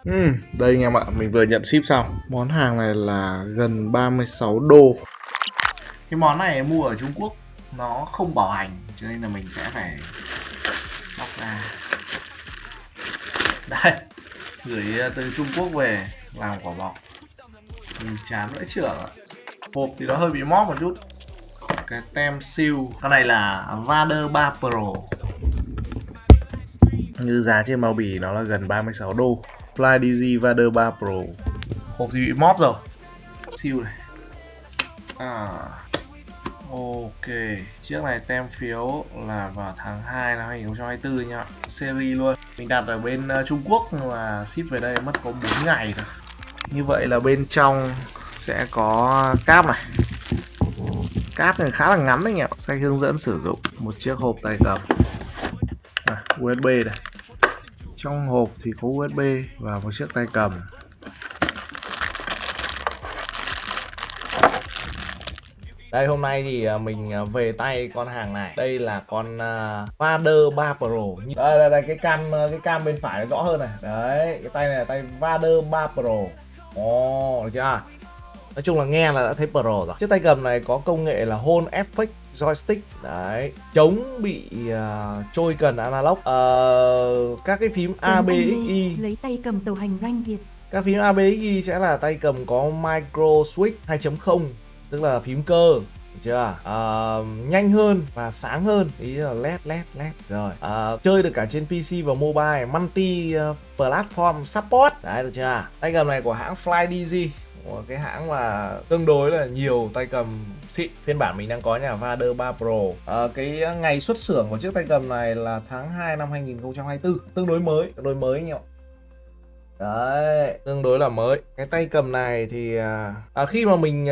Đây anh em ạ, mình vừa nhận ship xong. Món hàng này là gần 36 đô. Cái món này mua ở Trung Quốc nó không bảo hành, cho nên là mình sẽ phải bóc ra. Đây, gửi từ Trung Quốc về làm quả bọc. Mình chán vãi chưởng ạ. Hộp thì nó hơi bị móp một chút. Cái tem siêu. Cái này là Vader 3 Pro. Như giá trên bao bì nó là gần 36 đô. FlyDigi Vader 3 Pro. Hộp thì bị móp rồi. Siêu này. Ok. Chiếc này tem phiếu là vào tháng 2 năm 2024 nha. Series luôn. Mình đặt ở bên Trung Quốc nhưng mà ship về đây mất có 4 ngày thôi. Như vậy là bên trong sẽ có cáp này. Cáp này khá là ngắn đấy nhỉ. Sách hướng dẫn sử dụng. Một chiếc hộp tay cầm. USB này. Trong hộp thì có USB và một chiếc tay cầm. Đây, hôm nay thì mình về tay con hàng này. Đây là con Vader 3 Pro. Đây cái cam bên phải rõ hơn này. Đấy, cái tay này là tay Vader 3 Pro. Được chưa? Nói chung là nghe là đã thấy Pro rồi. Chiếc tay cầm này có công nghệ là Home Effect Joystick. Đấy, chống bị trôi cần analog. Các cái phím A, B, X, Y. Lấy tay cầm tàu hành rank Việt. Các phím A, B, X, Y sẽ là tay cầm có Micro Switch 2.0, tức là phím cơ. Được chưa? Nhanh hơn và sáng hơn, ý là led rồi. Chơi được cả trên PC và mobile, multi platform support. Đấy, được chưa? Tay cầm này của hãng FlyDigi, một cái hãng mà tương đối là nhiều tay cầm xịn. Phiên bản mình đang có nhà Vader 3 Pro. Cái ngày xuất xưởng của chiếc tay cầm này là tháng 2 năm 2024, tương đối mới nhỉ. Đấy, tương đối là mới. Cái tay cầm này thì khi mà mình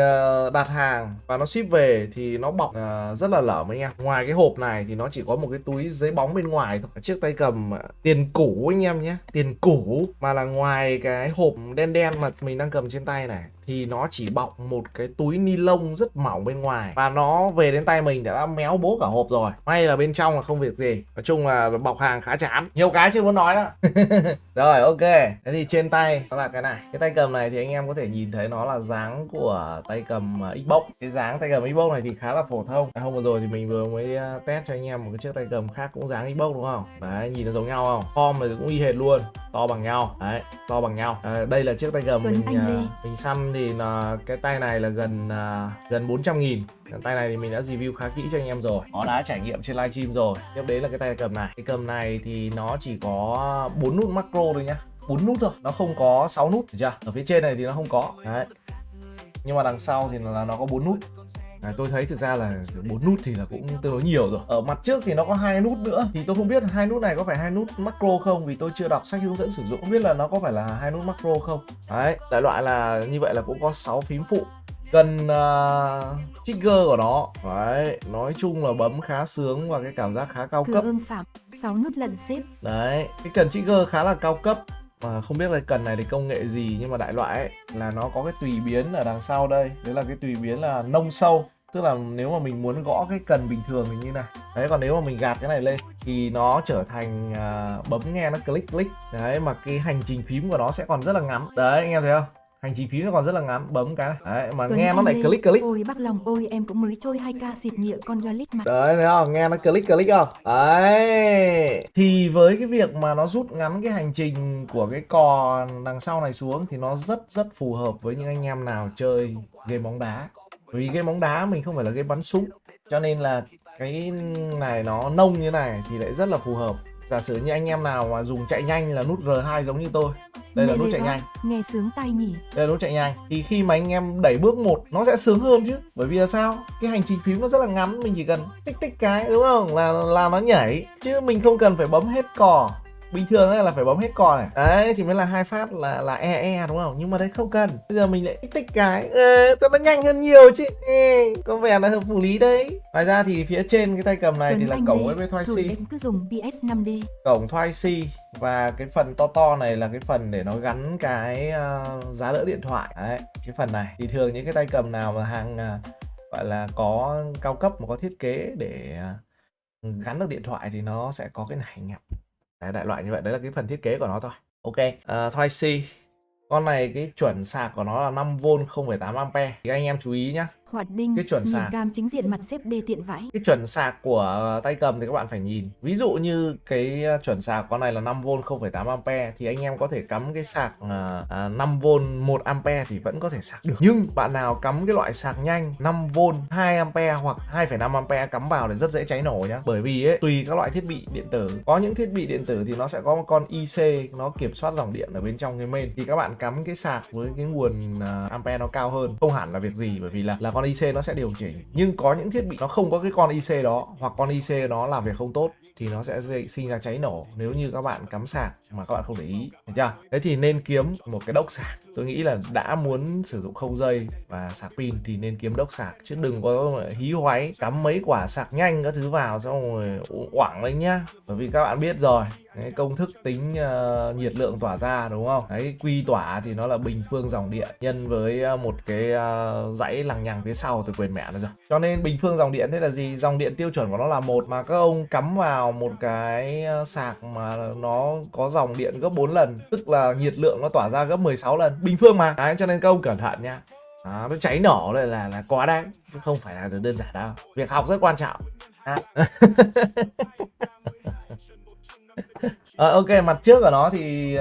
đặt hàng và nó ship về thì nó bọc rất là lởm anh em. Ngoài cái hộp này thì nó chỉ có một cái túi giấy bóng bên ngoài thôi. Chiếc tay cầm tiền cũ anh em nhé, tiền cũ mà là ngoài cái hộp đen đen mà mình đang cầm trên tay này thì nó chỉ bọc một cái túi ni lông rất mỏng bên ngoài, và nó về đến tay mình đã méo bố cả hộp rồi. May là bên trong là không việc gì. Nói chung là bọc hàng khá chán, nhiều cái chưa muốn nói đó. Rồi, ok. Thế thì trên tay nó là cái này. Cái tay cầm này thì anh em có thể nhìn thấy nó là dáng của tay cầm Xbox. Cái dáng tay cầm Xbox này thì khá là phổ thông. Hôm vừa rồi thì mình vừa mới test cho anh em một cái chiếc tay cầm khác cũng dáng Xbox đúng không? Đấy, nhìn nó giống nhau không? Form này cũng y hệt luôn, to bằng nhau. Đấy, to bằng nhau. Đây là chiếc tay cầm mình săn thì là cái tay này là gần 400.000. Tay này thì mình đã review khá kỹ cho anh em rồi, nó đã trải nghiệm trên livestream rồi. Tiếp đến là cái tay cầm này. Cái cầm này thì nó chỉ có 4 nút macro thôi nhá, 4 nút thôi, nó không có 6 nút, được chưa? Ở phía trên này thì nó không có. Đấy, nhưng mà đằng sau thì là nó có 4 nút. Tôi thấy thực ra là 4 nút thì là cũng tương đối nhiều rồi. Ở mặt trước thì nó có 2 nút nữa, thì tôi không biết 2 nút này có phải 2 nút macro không, vì tôi chưa đọc sách hướng dẫn sử dụng, không biết là nó có phải là 2 nút macro không. Đấy, đại loại là như vậy là cũng có 6 phím phụ. Cần trigger của nó. Đấy, nói chung là bấm khá sướng và cái cảm giác khá cao cấp. Phạm 6 nút lần xếp. Đấy, cái cần trigger khá là cao cấp. Mà không biết là cần này thì công nghệ gì, nhưng mà đại loại ấy, là nó có cái tùy biến ở đằng sau đây. Đấy là cái tùy biến là nông sâu. Tức là nếu mà mình muốn gõ cái cần bình thường thì như này. Đấy, còn nếu mà mình gạt cái này lên thì nó trở thành bấm nghe nó click. Đấy, mà cái hành trình phím của nó sẽ còn rất là ngắn. Đấy, anh em thấy không? Hành trình phím nó còn rất là ngắn, bấm cái này. Đấy, mà nghe nó lại click. Ôi bác lòng ôi, em cũng mới trôi 2k xịt nhựa con Gallic mà. Đấy, thấy không? Nghe nó click không? Đấy. Thì với cái việc mà nó rút ngắn cái hành trình của cái cò đằng sau này xuống thì nó rất phù hợp với những anh em nào chơi game bóng đá. Vì game bóng đá mình không phải là game bắn súng, cho nên là cái này nó nông như này thì lại rất là phù hợp. Giả sử như anh em nào mà dùng chạy nhanh là nút R2 giống như tôi. Đây là nút chạy nhanh. Nghe sướng tai nhỉ. Đây là nút chạy nhanh. Thì khi mà anh em đẩy bước 1 nó sẽ sướng hơn chứ. Bởi vì là sao? Cái hành trình phím nó rất là ngắn, mình chỉ cần tích cái đúng không? Là nó nhảy. Chứ mình không cần phải bấm hết cò. Bình thường ấy là phải bấm hết cò này. Đấy thì mới là 2 phát là đúng không? Nhưng mà đây không cần. Bây giờ mình lại tích cái. Nó nhanh hơn nhiều chứ. Có vẻ là hợp lý đấy. Ngoài ra thì phía trên cái tay cầm này thì là cổng USB Type-C. Cứ dùng PS 5D. Cổng Type-C. Và cái phần to này là cái phần để nó gắn cái giá đỡ điện thoại. Đấy, cái phần này thì thường những cái tay cầm nào mà hàng gọi là có cao cấp mà có thiết kế để gắn được điện thoại thì nó sẽ có cái này anh em. Đấy, đại loại như vậy, đấy là cái phần thiết kế của nó thôi. Ok, Twice C. Con này cái chuẩn sạc của nó là 5V 0,8A thì anh em chú ý nhá. Hoạt Đinh, Cái chuẩn nhìn sạc. cam chính diện mặt xếp đê tiện vãi. Cái chuẩn sạc của tay cầm thì các bạn phải nhìn. Ví dụ như cái chuẩn sạc con này là 5V 0,8A thì anh em có thể cắm cái sạc 5V 1A thì vẫn có thể sạc được. Nhưng bạn nào cắm cái loại sạc nhanh 5V 2A hoặc 2,5A cắm vào thì rất dễ cháy nổ nhá. Bởi vì ấy, tùy các loại thiết bị điện tử. Có những thiết bị điện tử thì nó sẽ có một con IC nó kiểm soát dòng điện ở bên trong cái main. Thì các bạn cắm cái sạc với cái nguồn ampere nó cao hơn không hẳn là việc gì, bởi vì là con IC nó sẽ điều chỉnh. Nhưng có những thiết bị nó không có cái con IC đó, hoặc con IC nó làm việc không tốt thì nó sẽ sinh ra cháy nổ nếu như các bạn cắm sạc mà các bạn không để ý, hiểu chưa? Thế thì nên kiếm một cái đốc sạc. Tôi nghĩ là đã muốn sử dụng không dây và sạc pin thì nên kiếm đốc sạc, chứ đừng có hí hoáy cắm mấy quả sạc nhanh các thứ vào xong rồi oảng lên nhá. Bởi vì các bạn biết rồi, cái công thức tính nhiệt lượng tỏa ra đúng không? Đấy, Q tỏa thì nó là bình phương dòng điện nhân với một cái dãy lằng nhằng phía sau, tôi quên mẹ nó rồi. Cho nên bình phương dòng điện thế là gì? Dòng điện tiêu chuẩn của nó là 1 mà các ông cắm vào một cái sạc mà nó có dòng điện gấp 4 lần, tức là nhiệt lượng nó tỏa ra gấp 16 lần. Bình phương mà. Đấy, cho nên các ông cẩn thận nha. Nó cháy nổ đây là quá đấy, chứ không phải là đơn giản đâu. Việc học rất quan trọng. Ok, mặt trước của nó thì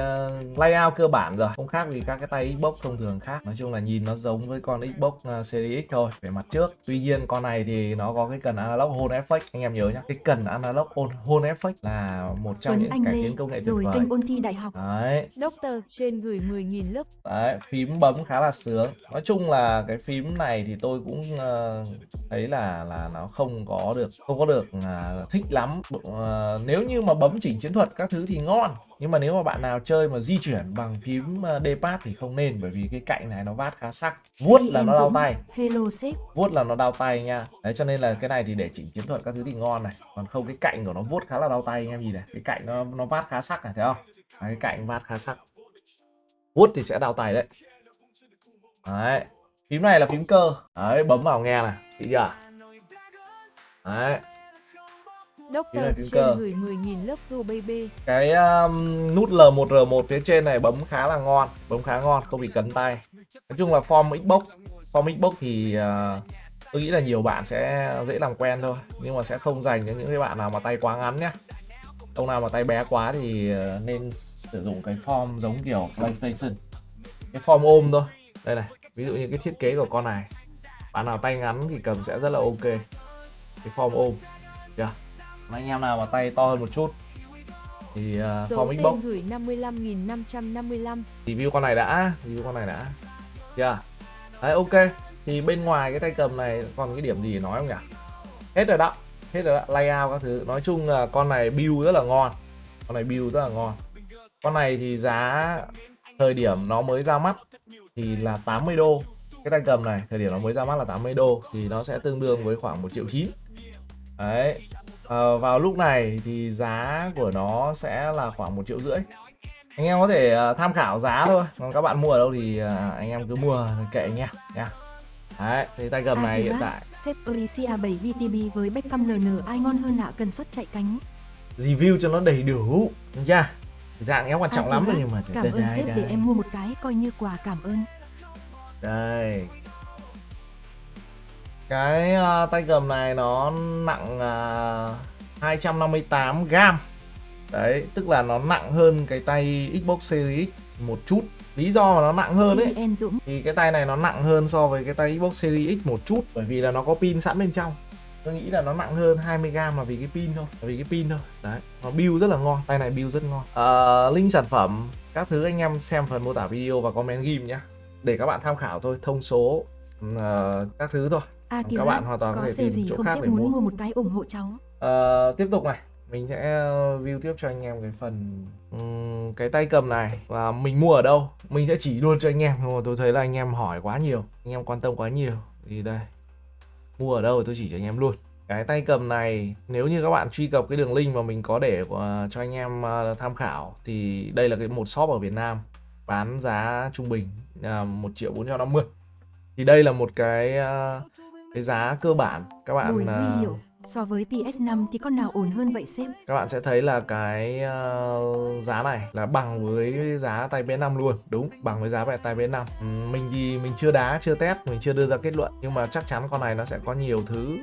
layout cơ bản rồi, không khác gì các cái tay Xbox thông thường khác. Nói chung là nhìn nó giống với con Xbox Series X thôi về mặt trước. Tuy nhiên con này thì nó có cái cần analog hole effect, anh em nhớ nhá. Cái cần analog hole effect là một trong những cải tiến công nghệ tuyệt rồi vời. kênh ôn thi đại học. Đấy. Dr. Strange gửi 10.000 lớp. Đấy, phím bấm khá là sướng. Nói chung là cái phím này thì tôi cũng thấy là nó không có được thích lắm. Nếu như mà bấm chỉnh chiến thuật các thứ thì ngon, nhưng mà nếu mà bạn nào chơi mà di chuyển bằng phím D-pad thì không nên, bởi vì cái cạnh này nó vát khá sắc, vuốt là nó đau tay. Hello sếp. Vuốt là nó đau tay nha. Đấy, cho nên là cái này thì để chỉnh chiến thuật các thứ thì ngon này, còn không cái cạnh của nó vuốt khá là đau tay anh em nhìn này, cái cạnh nó vát khá sắc này, thấy không? Đấy, cái cạnh vát khá sắc, vuốt thì sẽ đau tay đấy. Đấy, phím này là phím cơ. Đấy, bấm vào nghe này, thấy chưa? Đấy, Dr. Strange gửi 10.000 lớp dù baby. cái nút L1 R1 phía trên này bấm khá là ngon, bấm khá ngon, không bị cấn tay. Nói chung là form Xbox thì tôi nghĩ là nhiều bạn sẽ dễ làm quen thôi, nhưng mà sẽ không dành cho những cái bạn nào mà tay quá ngắn nhé. Ông nào mà tay bé quá thì nên sử dụng cái form giống kiểu PlayStation, cái form ôm thôi. Đây này, ví dụ như cái thiết kế của con này, bạn nào tay ngắn thì cầm sẽ rất là ok, cái form ôm. Được. Anh em nào mà tay to hơn một chút thì form Xbox gửi 55.555. review con này đã. Chưa? Đấy, ok. Thì bên ngoài cái tay cầm này còn cái điểm gì để nói không nhỉ? Hết rồi đó. Layout các thứ. Nói chung là con này build rất là ngon. Con này thì giá thời điểm nó mới ra mắt thì là 80 đô. Cái tay cầm này thời điểm nó mới ra mắt là 80 đô thì nó sẽ tương đương với khoảng 1,9 triệu. Đấy. Vào lúc này thì giá của nó sẽ là khoảng 1,5 triệu. Anh em có thể tham khảo giá thôi, còn các bạn mua ở đâu thì anh em cứ mua kệ anh em nha. Đấy, thì tay cầm này hiện tại Sếp Alicia 7 VTB với Beckham LN ai ngon hơn ạ, cần suất chạy cánh. review cho nó đầy đủ, được chưa? Dạng éo quan trọng lắm rồi, nhưng mà cảm ơn sếp để em mua một cái coi như quà cảm ơn. Đây, cái tay cầm này nó nặng 258g. Đấy, tức là nó nặng hơn cái tay Xbox Series X một chút. Lý do mà nó nặng hơn ấy thì cái tay này nó nặng hơn so với cái tay Xbox Series X một chút, bởi vì là nó có pin sẵn bên trong. Tôi nghĩ là nó nặng hơn 20g là vì cái pin thôi. Đấy, nó build rất là ngon, tay này build rất ngon. Link sản phẩm các thứ anh em xem phần mô tả video và comment ghim nhá, để các bạn tham khảo thôi, thông số các thứ thôi. Các bạn hoàn toàn có thể tìm chỗ khác để mua một cái ủng hộ cháu. Tiếp tục này, mình sẽ review tiếp cho anh em cái phần cái tay cầm này và mình mua ở đâu, mình sẽ chỉ luôn cho anh em. Nhưng mà tôi thấy là anh em hỏi quá nhiều, anh em quan tâm quá nhiều, thì đây, mua ở đâu thì tôi chỉ cho anh em luôn. Cái tay cầm này nếu như các bạn truy cập cái đường link mà mình có để cho anh em tham khảo thì đây là một shop ở Việt Nam bán giá trung bình 1.450.000. Thì đây là một cái giá cơ bản các bạn So với PS5 thì con nào ổn hơn vậy sếp? Các bạn sẽ thấy là cái giá này là bằng với giá tay PS5 luôn. Đúng, bằng với giá về tay PS5. Mình thì mình chưa đá, chưa test, mình chưa đưa ra kết luận. Nhưng mà chắc chắn con này nó sẽ có nhiều thứ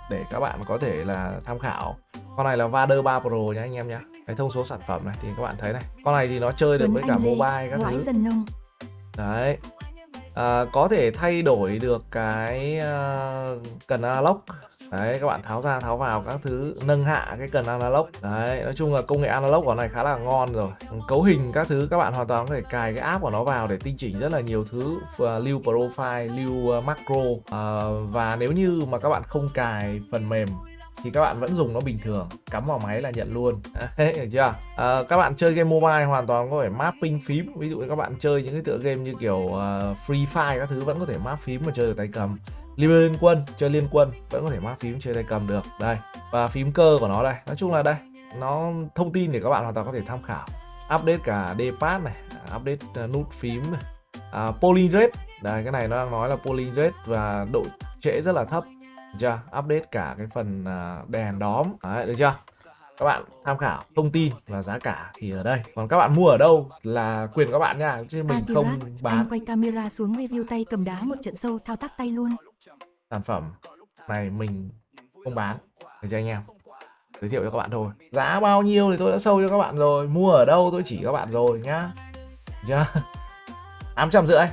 để các bạn có thể là tham khảo. Con này là Vader 3 Pro nhá anh em nhá. Cái thông số sản phẩm này thì các bạn thấy này. Con này thì nó chơi được với cả mobile các thứ. Dần nông. Đấy. Có thể thay đổi được cái cần analog. Đấy, các bạn tháo ra tháo vào các thứ, nâng hạ cái cần analog. Đấy, nói chung là công nghệ analog của này khá là ngon rồi. Cấu hình các thứ các bạn hoàn toàn có thể cài cái app của nó vào để tinh chỉnh rất là nhiều thứ, lưu profile, lưu macro. Và nếu như mà các bạn không cài phần mềm thì các bạn vẫn dùng nó bình thường, cắm vào máy là nhận luôn. Đấy, được chưa? Các bạn chơi game mobile hoàn toàn có thể mapping phím. Ví dụ như các bạn chơi những cái tựa game như kiểu Free Fire các thứ vẫn có thể map phím mà chơi được tay cầm. Liên Quân, chơi Liên Quân vẫn có thể map phím chơi tay cầm được. Đây, và phím cơ của nó đây. Nói chung là đây, nó thông tin để các bạn hoàn toàn có thể tham khảo. Update cả D-pad này, update nút phím này. Polling rate, đây cái này nó đang nói là polling rate và độ trễ rất là thấp. Được chưa? Update cả cái phần đèn đóm. Đấy, được chưa? Các bạn tham khảo thông tin và giá cả thì ở đây. Còn các bạn mua ở đâu là quyền các bạn nha, chứ mình không bán. Anh quay camera xuống review tay cầm đá một trận sâu thao tác tay luôn. Sản phẩm này mình không bán để cho anh em giới thiệu cho các bạn thôi. Giá bao nhiêu thì tôi đã show cho các bạn rồi, mua ở đâu tôi chỉ các bạn rồi nhá. Được chưa? 850.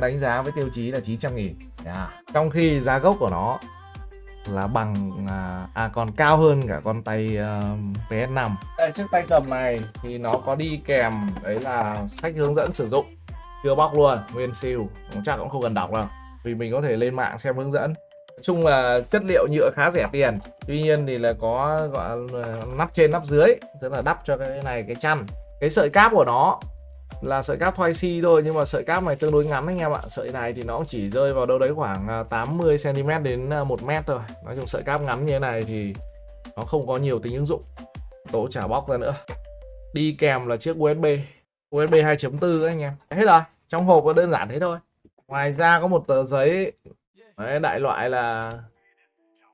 Đánh giá với tiêu chí là 900.000. Trong khi giá gốc của nó là bằng còn cao hơn cả con tay PS5. Đây, chiếc tay cầm này thì nó có đi kèm đấy là sách hướng dẫn sử dụng, chưa bóc luôn, nguyên siêu, chắc cũng không cần đọc đâu vì mình có thể lên mạng xem hướng dẫn. Nói chung là chất liệu nhựa khá rẻ tiền, tuy nhiên thì là có gọi là nắp trên nắp dưới, tức là đắp cho cái này cái chăn. Cái sợi cáp của nó là sợi cáp thoai si thôi, nhưng mà sợi cáp này tương đối ngắn anh em ạ. Sợi này thì nó cũng chỉ rơi vào đâu đấy khoảng 80 cm đến 1 mét thôi. Nói chung sợi cáp ngắn như thế này thì nó không có nhiều tính ứng dụng, tôi chả bóc ra nữa. Đi kèm là chiếc USB 2.4 anh em. Hết rồi, trong hộp nó đơn giản thế thôi. Ngoài ra có một tờ giấy đấy, đại loại là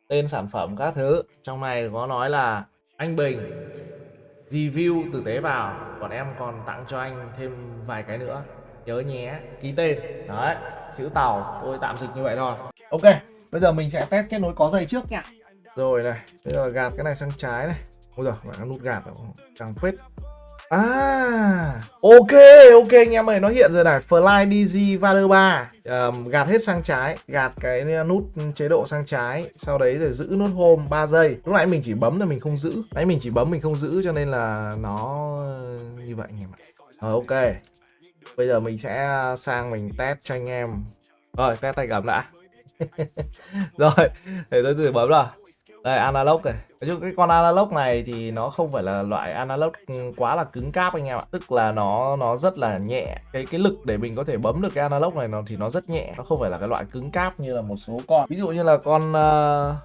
tên sản phẩm các thứ. Trong này có nói là anh Bình review tử tế vào, còn em còn tặng cho anh thêm vài cái nữa, nhớ nhé, ký tên. Đấy, chữ Tàu, tôi tạm dịch như vậy thôi. Ok, bây giờ mình sẽ test kết nối có dây trước nha. Rồi này, bây giờ gạt cái này sang trái này. Ôi giời, cái nút gạt càng phết. Ok anh em ơi, nó hiện rồi này, Fly DZ Vader 3. Gạt hết sang trái, gạt cái nút chế độ sang trái, sau đấy rồi giữ nút home 3 giây. Lúc nãy mình chỉ bấm là mình không giữ. Nãy mình chỉ bấm mình không giữ cho nên là nó như vậy anh em ạ. Ok. Bây giờ mình sẽ sang mình test cho anh em. Rồi, test tay cầm đã. Rồi, để tôi thử bấm nào. Đây, analog này. Nói chung cái con analog này thì nó không phải là loại analog quá là cứng cáp anh em ạ. Tức là nó rất là nhẹ. Cái lực để mình có thể bấm được cái analog này thì nó rất nhẹ. Nó không phải là cái loại cứng cáp như là một số con. Ví dụ như là con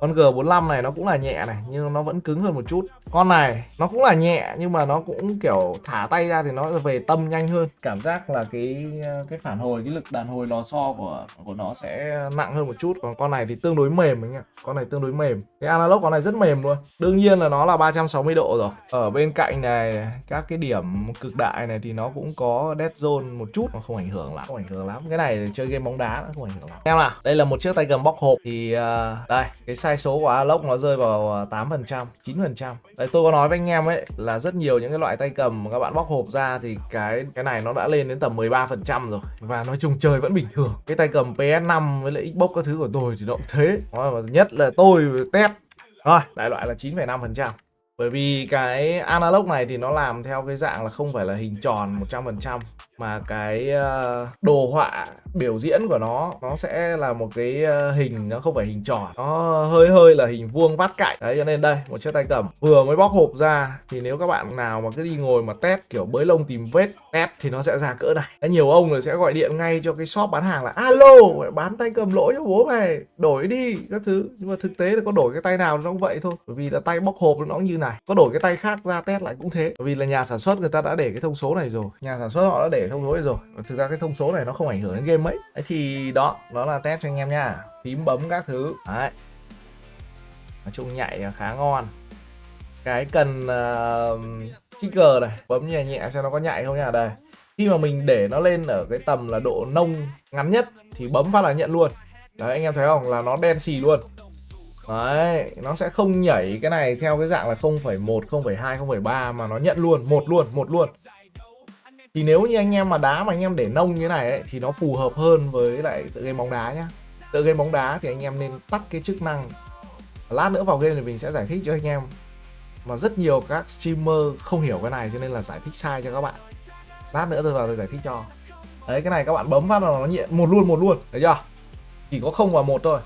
G45 này nó cũng là nhẹ này, nhưng nó vẫn cứng hơn một chút. Con này nó cũng là nhẹ nhưng mà nó cũng kiểu thả tay ra thì nó về tâm nhanh hơn. Cảm giác là cái phản hồi, cái lực đàn hồi lò xo của nó sẽ nặng hơn một chút. Còn con này thì tương đối mềm anh ạ. Con này tương đối mềm. Cái analog con này rất mềm luôn. Đương nhiên là nó là 360 độ rồi. Ở bên cạnh này các cái điểm cực đại này thì nó cũng có dead zone một chút, nó không ảnh hưởng lắm, Cái này chơi game bóng đá nó không ảnh hưởng lắm. Em nào, đây là một chiếc tay cầm bóc hộp thì đây, cái sai số của analog nó rơi vào 8%, 9%. Đây, tôi có nói với anh em ấy là rất nhiều những cái loại tay cầm mà các bạn bóc hộp ra thì cái này nó đã lên đến tầm 13% rồi. Và nói chung chơi vẫn bình thường. Cái tay cầm PS5 với lại Xbox các thứ của tôi thì nó cũng thế. Nhất là tôi test. Rồi, đại loại là 9,5%. Bởi vì cái analog này thì nó làm theo cái dạng là không phải là hình tròn 100%, mà cái đồ họa biểu diễn của nó sẽ là một cái hình, nó không phải hình tròn, nó hơi là hình vuông vát cạnh. Đấy, cho nên đây, một chiếc tay cầm vừa mới bóc hộp ra thì nếu các bạn nào mà cứ đi ngồi mà test kiểu bới lông tìm vết test thì nó sẽ ra cỡ này. Nhiều ông rồi sẽ gọi điện ngay cho cái shop bán hàng là alo, bán tay cầm lỗi cho bố mày, đổi đi các thứ. Nhưng mà thực tế là có đổi cái tay nào nó cũng vậy thôi, bởi vì là tay bóc hộp nó cũng như này, có đổi cái tay khác ra test lại cũng thế. Bởi vì là nhà sản xuất người ta đã để cái thông số này rồi, nhà sản xuất họ đã để thông số này rồi. Thực ra cái thông số này nó không ảnh hưởng đến game mấy. Đấy thì đó là test cho anh em nha, phím bấm các thứ. Đấy, Nói chung nhạy khá ngon. Cái cần trigger này, bấm nhẹ nhẹ xem nó có nhạy không nha. Đây, khi mà mình để nó lên ở cái tầm là độ nông ngắn nhất thì bấm phát là nhận luôn. Đấy, anh em thấy không, là nó đen xì luôn. Đấy, nó sẽ không nhảy cái này theo cái dạng là 0,1, 0,2, 0,3 mà nó nhận luôn, một luôn. Thì nếu như anh em mà đá mà anh em để nông như thế này ấy, thì nó phù hợp hơn với lại tựa game bóng đá nhá. Tựa game bóng đá thì anh em nên tắt cái chức năng. Lát nữa vào game thì mình sẽ giải thích cho anh em. Mà rất nhiều các streamer không hiểu cái này cho nên là giải thích sai cho các bạn. Lát nữa tôi vào tôi giải thích cho. Đấy, cái này các bạn bấm phát là nó nhẹ một luôn, thấy chưa? Chỉ có 0 và 1 thôi.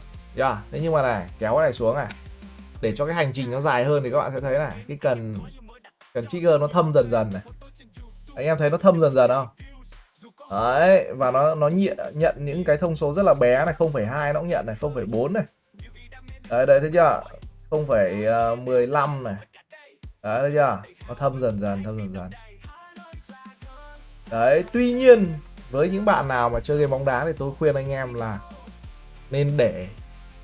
Thế nhưng mà này, kéo cái này xuống này. Để cho cái hành trình nó dài hơn thì các bạn sẽ thấy này, cái cần trigger nó thâm dần này. Anh em thấy nó thâm dần không? Đấy, và nó nhận những cái thông số rất là bé này, 0,2 nó cũng nhận này, 0,4 này. Đấy thấy chưa? 0,15 này. Đấy, thấy chưa? Nó thâm dần. Đấy, tuy nhiên với những bạn nào mà chơi game bóng đá thì tôi khuyên anh em là nên để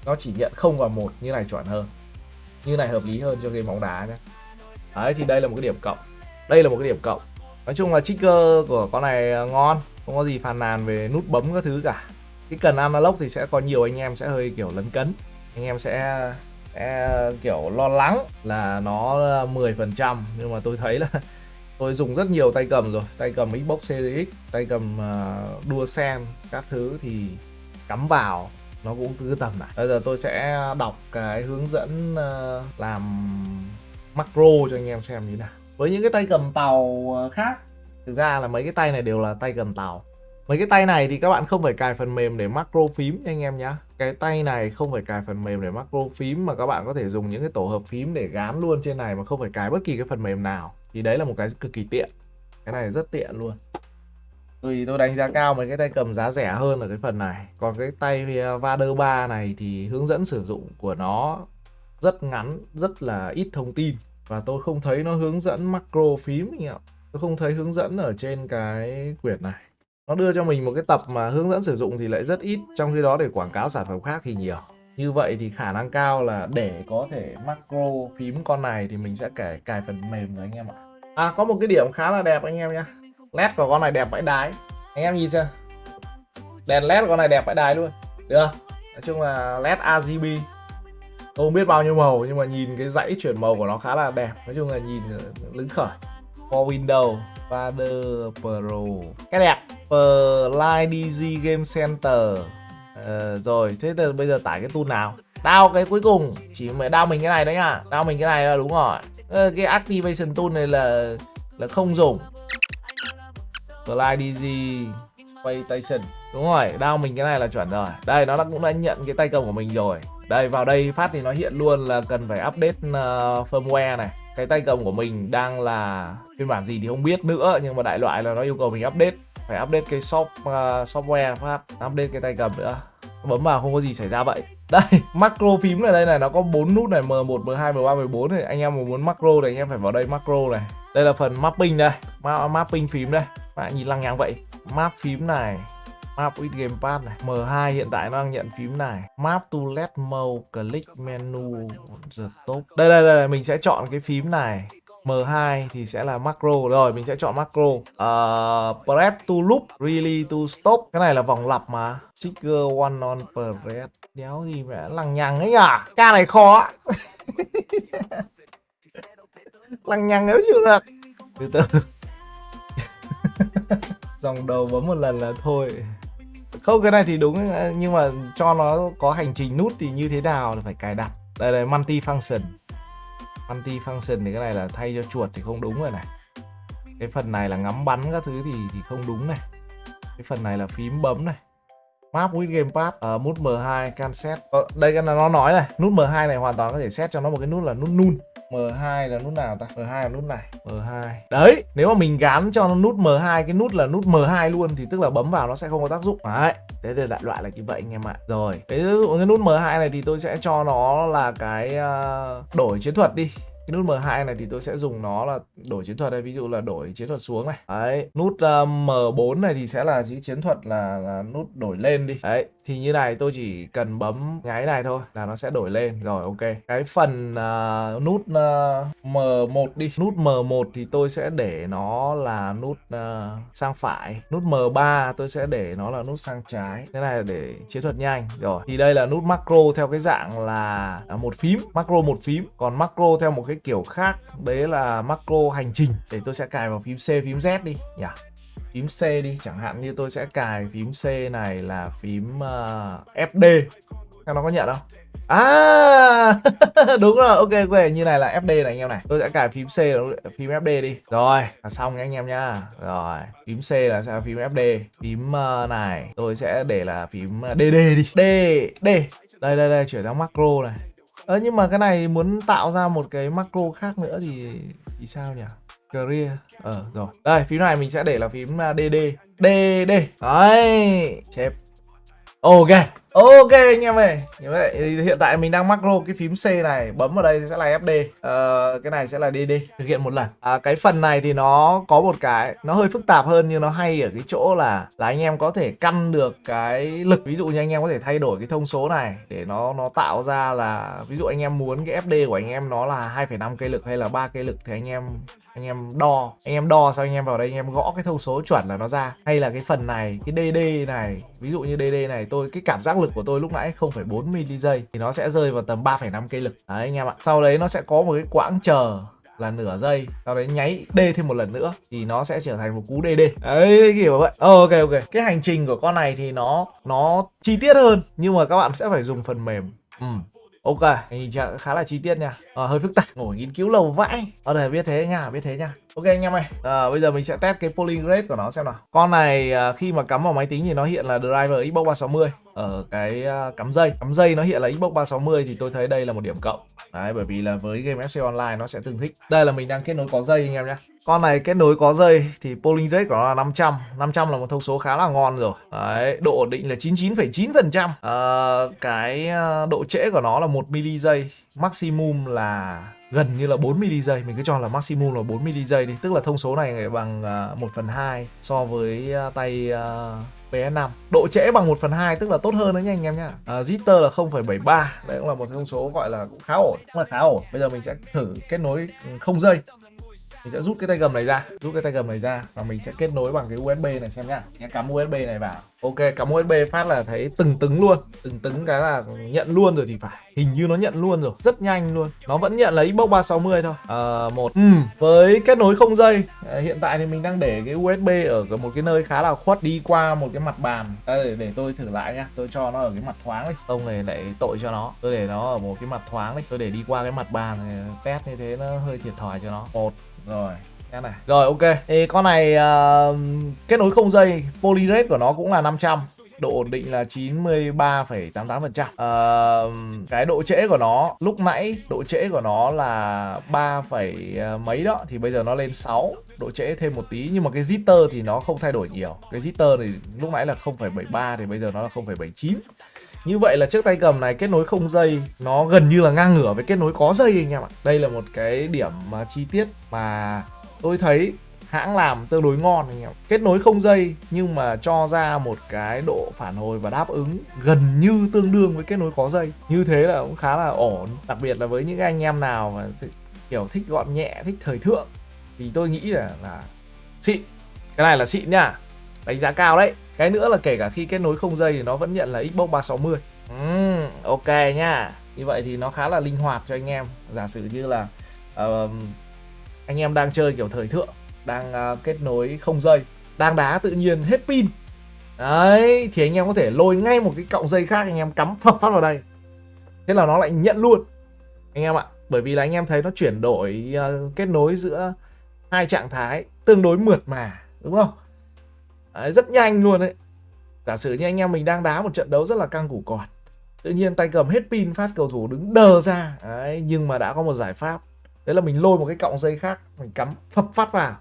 nó chỉ nhận 0 và 1 như này chuẩn hơn. Như này hợp lý hơn cho game bóng đá nhé. Đấy, thì đây là một cái điểm cộng. Nói chung là trigger của con này ngon, không có gì phàn nàn về nút bấm các thứ cả. Cái cần analog thì sẽ có nhiều anh em sẽ hơi kiểu lấn cấn. Anh em sẽ kiểu lo lắng là nó 10%, nhưng mà tôi thấy là tôi dùng rất nhiều tay cầm rồi, tay cầm Xbox Series X, tay cầm DualSense các thứ thì cắm vào nó cũng cứ tầm này. Bây giờ tôi sẽ đọc cái hướng dẫn làm macro cho anh em xem như thế nào. Với những cái tay cầm tàu khác, thực ra là mấy cái tay này đều là tay cầm tàu. Mấy cái tay này thì các bạn không phải cài phần mềm để macro phím nha anh em nhá. Cái tay này không phải cài phần mềm để macro phím, mà các bạn có thể dùng những cái tổ hợp phím để gán luôn trên này mà không phải cài bất kỳ cái phần mềm nào. Thì đấy là một cái cực kỳ tiện. Cái này rất tiện luôn. Tôi đánh giá cao mấy cái tay cầm giá rẻ hơn ở cái phần này. Còn cái tay Vader 3 này thì hướng dẫn sử dụng của nó rất ngắn, rất là ít thông tin. Và tôi không thấy nó hướng dẫn macro phím anh em. Tôi không thấy hướng dẫn ở trên cái quyển này. Nó đưa cho mình một cái tập mà hướng dẫn sử dụng thì lại rất ít, trong khi đó để quảng cáo sản phẩm khác thì nhiều. Như vậy thì khả năng cao là để có thể macro phím con này thì mình sẽ cài phần mềm rồi anh em ạ. Có một cái điểm khá là đẹp anh em nhá. LED của con này đẹp vãi đái. Anh em nhìn xem. Đèn LED của con này đẹp vãi đái luôn. Được không? Nói chung là LED RGB. Tôi không biết bao nhiêu màu nhưng mà nhìn cái dãy chuyển màu của nó khá là đẹp. Nói chung là nhìn lứng khởi. For Windows Vader Pro. Cái đẹp. Fly DZ Game Center. Rồi, thế thì bây giờ tải cái tool nào? Đao cái cuối cùng. Chỉ phải đao mình cái này đấy nhá. Đao mình cái này là đúng rồi. Cái Activation tool này là không dùng. Fly DZ Station. Đúng rồi, đao mình cái này là chuẩn rồi. Đây, nó cũng đã nhận cái tay cầm của mình rồi. Đây, vào đây phát thì nó hiện luôn là cần phải update firmware này. Cái tay cầm của mình đang là phiên bản gì thì không biết nữa, nhưng mà đại loại là nó yêu cầu mình update. Phải update cái software phát, update cái tay cầm nữa. Bấm vào không có gì xảy ra vậy. Đây, macro phím này, đây này, nó có 4 nút này, M1, M2, M3, M4 này. Anh em mà muốn macro thì anh em phải vào đây macro này. Đây là phần mapping đây, mapping phím đây. Bạn nhìn lăng nhăng vậy. Map phím này, Map with Gamepad này. M2 hiện tại nó đang nhận phím này. Map to LED mode, click menu, the top. Đây, mình sẽ chọn cái phím này. M2 thì sẽ là macro. Rồi, mình sẽ chọn macro. Press to loop, really to stop. Cái này là vòng lặp mà. Trigger one on press. Đéo gì mẹ, lằng nhằng ấy nhỉ? Ca này khó. Lằng nhằng nếu chưa được. Từ từ. Dòng đầu bấm một lần là thôi. Không, cái này thì đúng, nhưng mà cho nó có hành trình nút thì như thế nào là phải cài đặt. Đây multi function. Multi function thì cái này là thay cho chuột thì không đúng rồi này. Cái phần này là ngắm bắn các thứ thì không đúng này. Cái phần này là phím bấm này. Map with Gamepad, nút M2 can set. Đây cái là nó nói này, nút M2 này hoàn toàn có thể set cho nó một cái nút là nút null. M2 là nút nào ta? M2 là nút này, M2. Đấy, nếu mà mình gắn cho nó nút M2, cái nút là nút M2 luôn thì tức là bấm vào nó sẽ không có tác dụng. Đấy, thế thì đại loại là như vậy anh em ạ. Rồi, cái nút M2 này thì tôi sẽ cho nó là cái đổi chiến thuật đi. Cái nút M2 này thì tôi sẽ dùng nó là đổi chiến thuật đây, ví dụ là đổi chiến thuật xuống này. Đấy, nút M4 này thì sẽ là chiến thuật là nút đổi lên đi. Đấy, thì như này, tôi chỉ cần bấm nháy này thôi là nó sẽ đổi lên. Rồi ok. Cái phần nút M1 đi. Nút M1 thì tôi sẽ để nó là nút sang phải. Nút M3 tôi sẽ để nó là nút sang trái. Cái này là để chiến thuật nhanh. Rồi, thì đây là nút macro theo cái dạng là một phím, macro một phím. Còn macro theo một cái kiểu khác, đấy là macro hành trình. Để tôi sẽ cài vào phím C, phím Z đi nhỉ. Phím C đi, chẳng hạn như tôi sẽ cài phím C này là phím FD. Xem nó có nhận không? À đúng rồi, ok ok, như này là FD này anh em này. Tôi sẽ cài phím C là phím FD đi. Rồi, là xong nha anh em nhá. Rồi, phím C là sẽ phím FD. Phím này tôi sẽ để là phím DD đi. D. Đây đây đây, chuyển sang macro này. Nhưng mà cái này muốn tạo ra một cái macro khác nữa thì sao nhỉ? Career. Rồi. Đây, phím này mình sẽ để là phím DD. DD. Đấy. Chép. Ok. Ok anh em ơi. Như vậy thì hiện tại mình đang macro cái phím C này, bấm vào đây sẽ là FD. Cái này sẽ là DD. Thực hiện một lần. Cái phần này thì nó có một cái nó hơi phức tạp hơn, nhưng nó hay ở cái chỗ là anh em có thể căn được cái lực. Ví dụ như anh em có thể thay đổi cái thông số này để nó tạo ra là, ví dụ anh em muốn cái FD của anh em nó là 2,5 cây lực hay là 3 cây lực thì anh em đo sau, anh em vào đây anh em gõ cái thông số chuẩn là nó ra. Hay là cái phần này, cái DD này, ví dụ như DD này, cái cảm giác lực của tôi lúc nãy 0,4 ms thì nó sẽ rơi vào tầm 3,5 cây lực. Đấy anh em ạ. Sau đấy nó sẽ có một cái quãng chờ là nửa giây, sau đấy nháy D thêm một lần nữa thì nó sẽ trở thành một cú DD. Đấy kiểu vậy. Ok ok. Cái hành trình của con này thì nó chi tiết hơn, nhưng mà các bạn sẽ phải dùng phần mềm. Ok, hình khá là chi tiết nha. Hơi phức tạp, ngồi nghiên cứu lâu vãi. Để biết thế nha. Ok anh em ơi, bây giờ mình sẽ test cái polling rate của nó xem nào. Con này khi mà cắm vào máy tính thì nó hiện là driver Xbox 360. Ở cái cắm dây nó hiện là Xbox 360 thì tôi thấy đây là một điểm cộng. Đấy, bởi vì là với game FC Online nó sẽ tương thích. Đây là mình đang kết nối có dây anh em nhé. Con này kết nối có dây thì polling rate của nó là 500. 500 là một thông số khá là ngon rồi. Đấy, độ ổn định là 99,9%. Cái độ trễ của nó là 1 ms, maximum là gần như là 4 ms. Mình cứ cho là maximum là 4 ms đi. Tức là thông số này bằng 1/2 so với tay PS5. Độ trễ bằng 1/2 tức là tốt hơn đấy nha anh em nhá. Jitter là 0,73. Đấy cũng là một thông số gọi là cũng khá ổn. Bây giờ mình sẽ thử kết nối không dây. Mình sẽ rút cái tay gầm này ra và mình sẽ kết nối bằng cái USB này xem nhá. Cắm USB này vào. Ok, cắm USB phát là thấy từng luôn. Từng cái là nhận luôn rồi thì phải. Hình như nó nhận luôn rồi, rất nhanh luôn. Nó vẫn nhận là Xbox 360 thôi. Với kết nối không dây, hiện tại thì mình đang để cái USB ở một cái nơi khá là khuất, đi qua một cái mặt bàn. Để tôi thử lại nhá. Tôi cho nó ở cái mặt thoáng đi. Không này lại tội cho nó. Tôi để nó ở một cái mặt thoáng đi. Tôi để đi qua cái mặt bàn này, test như thế nó hơi thiệt thòi cho nó. Rồi, này. Rồi ok. Thì con này kết nối không dây, poly rate của nó cũng là 500. Độ ổn định là 93,88%. Cái độ trễ của nó lúc nãy độ trễ của nó là 3 mấy đó, thì bây giờ nó lên 6, độ trễ thêm một tí, nhưng mà cái jitter thì nó không thay đổi nhiều. Cái jitter thì lúc nãy là 0,73 thì bây giờ nó là 0,79. Như vậy là chiếc tay cầm này kết nối không dây nó gần như là ngang ngửa với kết nối có dây anh em ạ. Đây là một cái điểm mà chi tiết mà tôi thấy hãng làm tương đối ngon anh em. Kết nối không dây nhưng mà cho ra một cái độ phản hồi và đáp ứng gần như tương đương với kết nối có dây. Như thế là cũng khá là ổn. Đặc biệt là với những anh em nào mà kiểu thích gọn nhẹ, thích thời thượng thì tôi nghĩ là xịn. Cái này là xịn nha, đánh giá cao đấy. Cái nữa là kể cả khi kết nối không dây thì nó vẫn nhận là Xbox 360. Ok nha. Như vậy thì nó khá là linh hoạt cho anh em. Giả sử như là anh em đang chơi kiểu thời thượng, đang kết nối không dây, đang đá tự nhiên hết pin. Đấy, thì anh em có thể lôi ngay một cái cọng dây khác, anh em cắm phập phát vào đây. Thế là nó lại nhận luôn anh em ạ. Bởi vì là anh em thấy nó chuyển đổi kết nối giữa hai trạng thái tương đối mượt mà, đúng không? Đấy, rất nhanh luôn đấy. Giả sử như anh em mình đang đá một trận đấu rất là căng củ cọt, tự nhiên tay cầm hết pin phát, cầu thủ đứng đờ ra. Đấy, nhưng mà đã có một giải pháp. Đấy là mình lôi một cái cọng dây khác, mình cắm phập phát vào,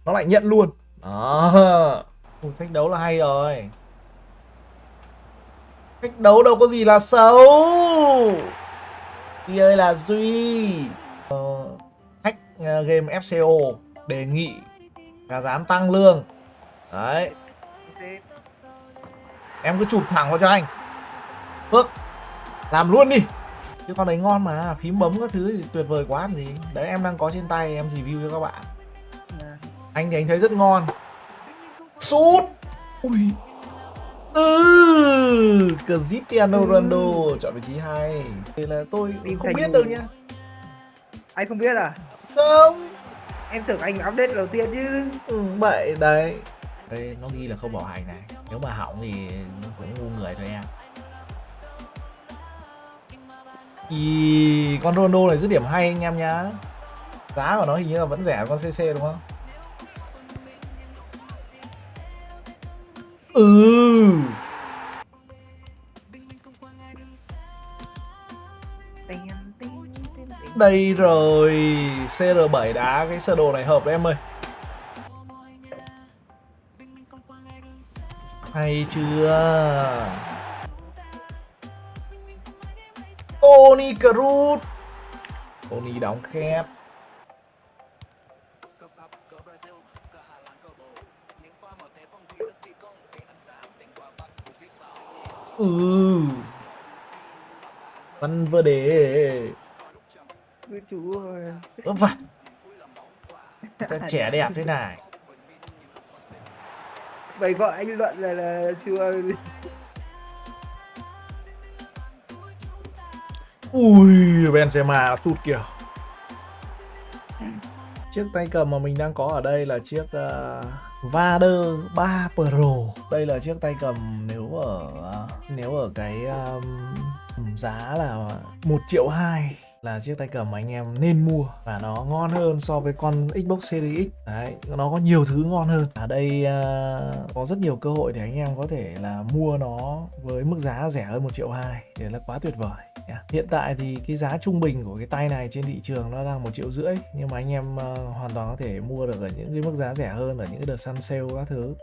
nó lại nhận luôn. Đó. Cách đấu là hay rồi. Cách đấu đâu có gì là xấu. Đi ơi là Duy. Hack game FCO đề nghị gà rán tăng lương. Đấy. Em cứ chụp thẳng vào cho anh. Phước, làm luôn đi. Chứ con đấy ngon mà, phím bấm các thứ thì tuyệt vời quá làm gì. Đấy em đang có trên tay, em review cho các bạn. Anh thì anh thấy rất ngon. Sút. Ui. Cristiano Ronaldo chọn vị trí hay. Thì là tôi không biết đâu nhá. Anh không biết à? Không. Em tưởng anh update đầu tiên chứ. Vậy đấy. Đây nó ghi là không bảo hành này. Nếu mà hỏng thì cũng ngu người thôi em. Con Ronaldo này dứt điểm hay anh em nhá. Giá của nó hình như là vẫn rẻ con CC đúng không? Đây rồi, CR7 đá cái sơ đồ này hợp đấy em ơi. Hay chưa? Toni Kroos. Toni đóng khép. Văn vơ đề. Chú Vâng. Trẻ đẹp thế này. Mày gọi anh Luận là chưa. Ui, Benzema sút kìa. Chiếc tay cầm mà mình đang có ở đây là chiếc Vader 3 Pro. Đây là chiếc tay cầm nếu ở cái giá là 1,2 triệu là chiếc tay cầm mà anh em nên mua, và nó ngon hơn so với con Xbox Series X. Đấy, nó có nhiều thứ ngon hơn. Ở đây có rất nhiều cơ hội để anh em có thể là mua nó với mức giá rẻ hơn 1,2 triệu, để là quá tuyệt vời. Hiện tại thì cái giá trung bình của cái tay này trên thị trường nó đang 1,5 triệu, nhưng mà anh em hoàn toàn có thể mua được ở những cái mức giá rẻ hơn ở những cái đợt săn sale các thứ.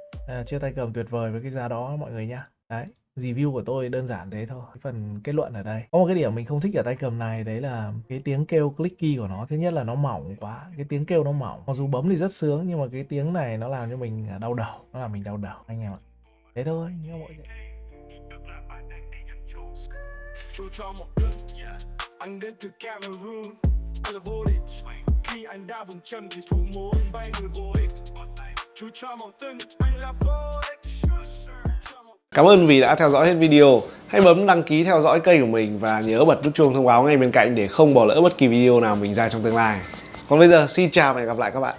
Chiếc tay cầm tuyệt vời với cái giá đó mọi người nhá. Đấy, review của tôi đơn giản thế thôi. Cái phần kết luận ở đây có một cái điểm mình không thích ở tay cầm này, đấy là cái tiếng kêu clicky của nó. Thứ nhất là nó mỏng quá, cái tiếng kêu nó mỏng, mặc dù bấm thì rất sướng nhưng mà cái tiếng này nó làm cho mình đau đầu, nó làm mình đau đầu anh em ạ. Thế thôi nhớ mọi người. Anh đến từ Cameroon, anh là vô địch. Khi anh đá vùng chân thì thủ môn bay người vô địch. Chú cho một tin anh là vô địch. Cảm ơn vì đã theo dõi hết video. Hãy bấm đăng ký theo dõi kênh của mình và nhớ bật nút chuông thông báo ngay bên cạnh để không bỏ lỡ bất kỳ video nào mình ra trong tương lai. Còn bây giờ xin chào và hẹn gặp lại các bạn.